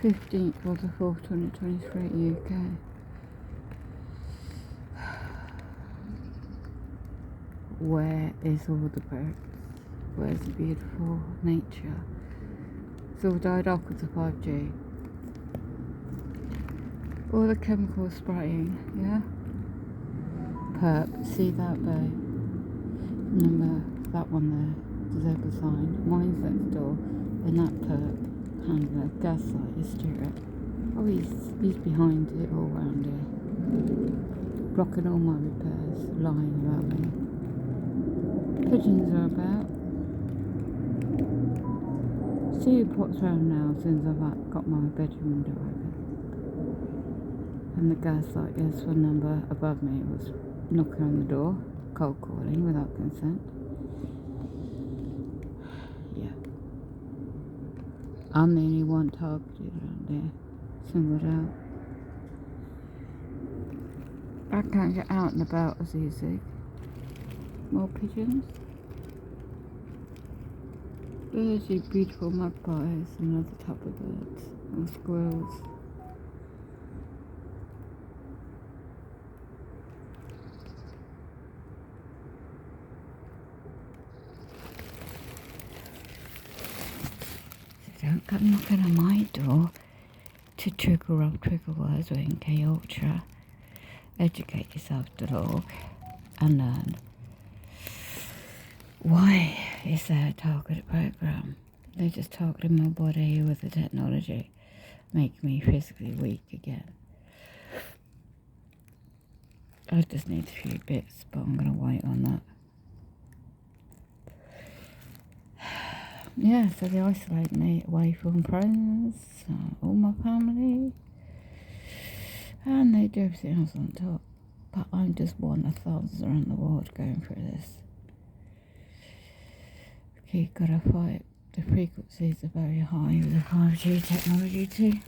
15th of the 4th, 2023, UK. Where is all the birds? Where's the beautiful nature? It's all died off with the 5G. All the chemical spraying, yeah? Perp, see that bay? Remember that one there, the zebra sign. Mine's next door, and that perp handler, gaslight is Stuart. Oh, he's behind it all round here. Blocking all my repairs, lying about me. Pigeons are about. See who pops round now since I've got my bedroom window open. And the gaslight, yes, one number above me was knocking on the door, cold calling without consent. Yeah. I'm the only one targeted around there, singled out. I can't get out and about as easy. More pigeons. There's you beautiful magpies and other type of birds, and squirrels. Don't come knocking on my door to trigger up trigger words or NK Ultra. Educate yourself.org and learn. Why is there a targeted program? They're just targeting my body with the technology, making me physically weak again. I just need a few bits, but I'm going to wait on that. Yeah, so they isolate me away from friends, all my family, and they do everything else on top. But I'm just one of thousands around the world going through this. Okay, gotta fight. The frequencies are very high with the 5G technology too.